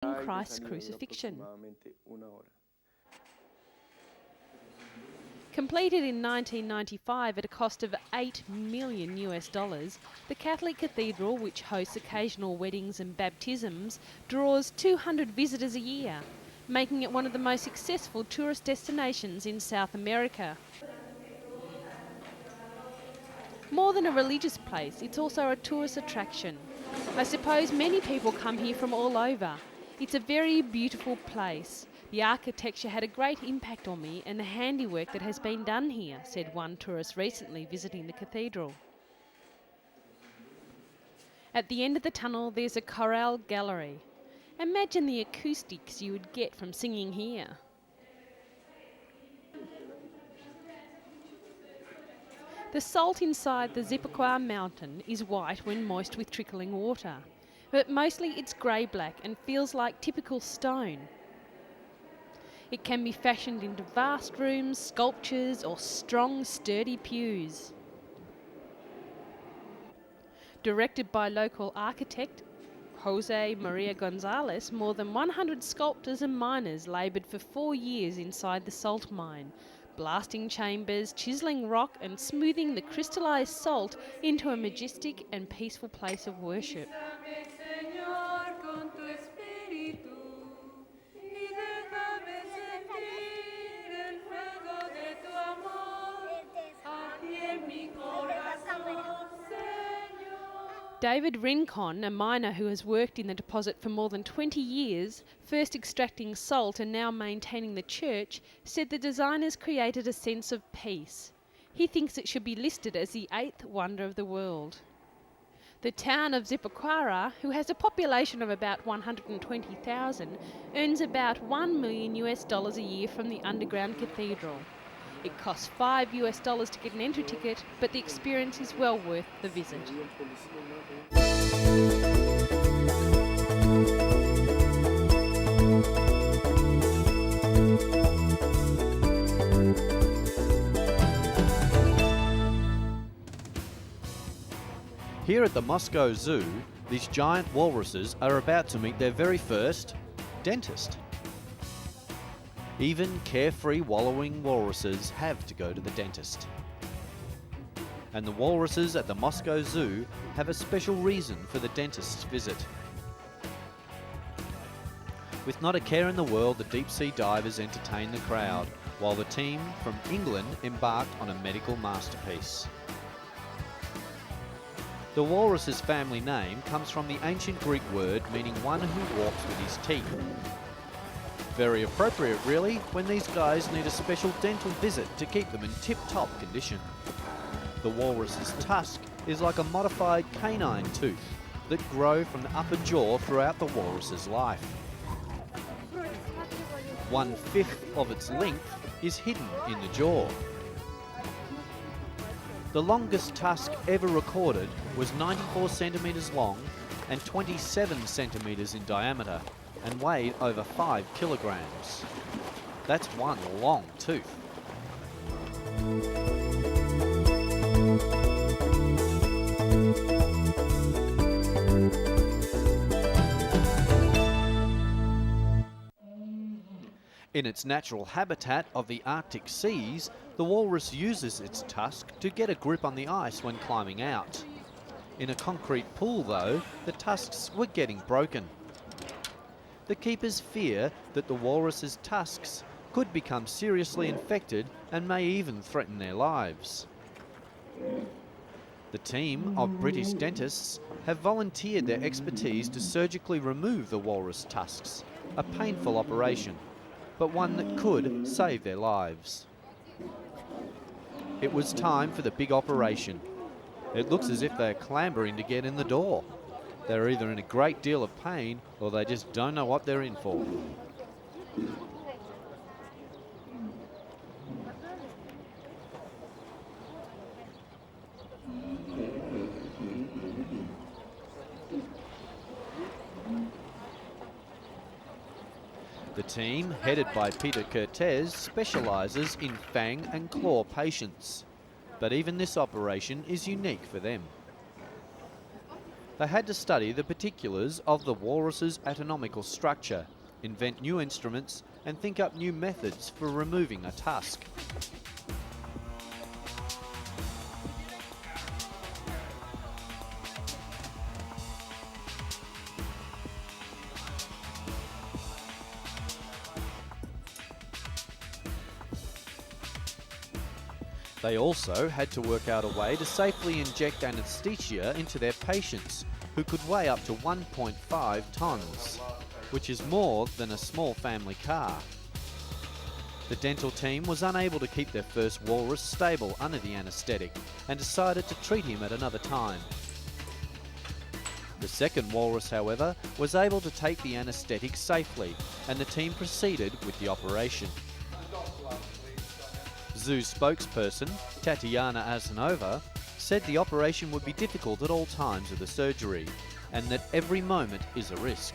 in Christ's crucifixion. Completed in 1995 at a cost of $8 million, the Catholic Cathedral, which hosts occasional weddings and baptisms, draws 200 visitors a year, making it one of the most successful tourist destinations in South America. More than a religious place, it's also a tourist attraction. I suppose many people come here from all over. It's a very beautiful place. The architecture had a great impact on me and the handiwork that has been done here, said one tourist recently visiting the cathedral. At the end of the tunnel there's a chorale gallery. Imagine the acoustics you would get from singing here. The salt inside the Zipaquirá mountain is white when moist with trickling water, but mostly it's grey-black and feels like typical stone. It can be fashioned into vast rooms, sculptures or strong, sturdy pews. Directed by local architect Jose Maria Gonzalez, more than 100 sculptors and miners laboured for 4 years inside the salt mine, blasting chambers, chiselling rock and smoothing the crystallised salt into a majestic and peaceful place of worship. David Rincon, a miner who has worked in the deposit for more than 20 years, first extracting salt and now maintaining the church, said the designers created a sense of peace. He thinks it should be listed as the 8th wonder of the world. The town of Zipaquirá, who has a population of about 120,000, earns about $1 million a year from the underground cathedral. It costs $5 to get an entry ticket, but the experience is well worth the visit. Here at the Moscow Zoo, these giant walruses are about to meet their very first dentist. Even carefree wallowing walruses have to go to the dentist. And the walruses at the Moscow Zoo have a special reason for the dentist's visit. With not a care in the world, the deep-sea divers entertain the crowd, while the team from England embarked on a medical masterpiece. The walrus's family name comes from the ancient Greek word meaning one who walks with his teeth. Very appropriate really, when these guys need a special dental visit to keep them in tip-top condition. The walrus's tusk is like a modified canine tooth that grow from the upper jaw throughout the walrus's life. 1/5 of its length is hidden in the jaw. The longest tusk ever recorded was 94 centimetres long and 27 centimetres in diameter and weighed over 5 kilograms. That's one long tooth. In its natural habitat of the Arctic seas, the walrus uses its tusk to get a grip on the ice when climbing out. In a concrete pool though, the tusks were getting broken. The keepers fear that the walrus's tusks could become seriously infected and may even threaten their lives. The team of British dentists have volunteered their expertise to surgically remove the walrus tusks, a painful operation, but one that could save their lives. It was time for the big operation. It looks as if they're clambering to get in the door. They're either in a great deal of pain or they just don't know what they're in for. The team, headed by Peter Cortez, specialises in fang and claw patients. But even this operation is unique for them. They had to study the particulars of the walrus's anatomical structure, invent new instruments, and think up new methods for removing a tusk. They also had to work out a way to safely inject anesthesia into their patients, who could weigh up to 1.5 tons, which is more than a small family car. The dental team was unable to keep their first walrus stable under the anaesthetic and decided to treat him at another time. The second walrus, however, was able to take the anaesthetic safely, and the team proceeded with the operation. Zoo spokesperson Tatiana Arsenova said the operation would be difficult at all times of the surgery and that every moment is a risk.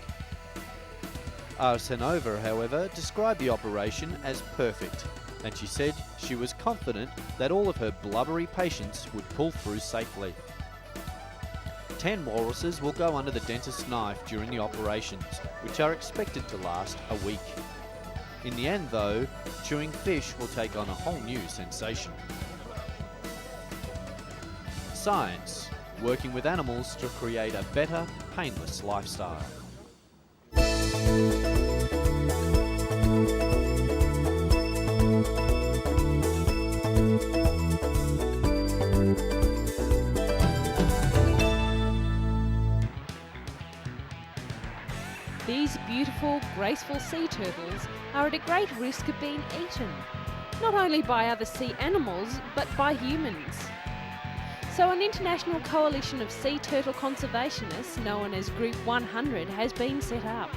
Arsenova, however, described the operation as perfect, and she said she was confident that all of her blubbery patients would pull through safely. 10 walruses will go under the dentist's knife during the operations, which are expected to last a week. In the end, though, chewing fish will take on a whole new sensation. Science, working with animals to create a better, painless lifestyle. These beautiful, graceful sea turtles are at a great risk of being eaten, not only by other sea animals, but by humans. So an international coalition of sea turtle conservationists, known as Group 100, has been set up.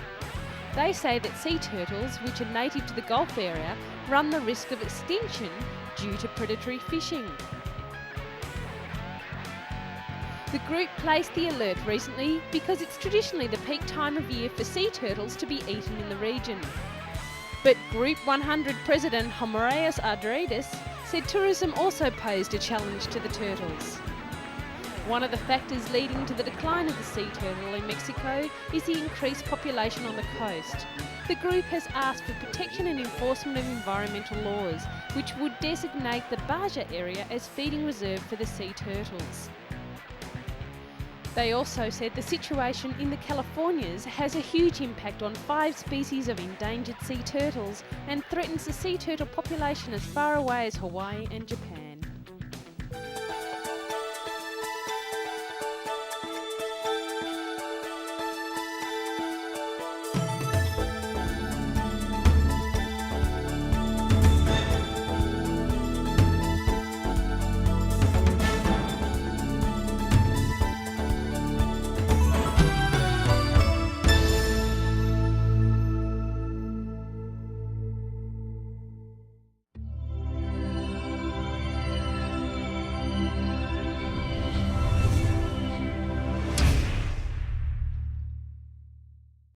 They say that sea turtles, which are native to the Gulf area, run the risk of extinction due to predatory fishing. The group placed the alert recently because it's traditionally the peak time of year for sea turtles to be eaten in the region. But Group 100 President Homoreus Ardridis said tourism also posed a challenge to the turtles. One of the factors leading to the decline of the sea turtle in Mexico is the increased population on the coast. The group has asked for protection and enforcement of environmental laws, which would designate the Baja area as feeding reserve for the sea turtles. They also said the situation in the Californias has a huge impact on 5 species of endangered sea turtles and threatens the sea turtle population as far away as Hawaii and Japan.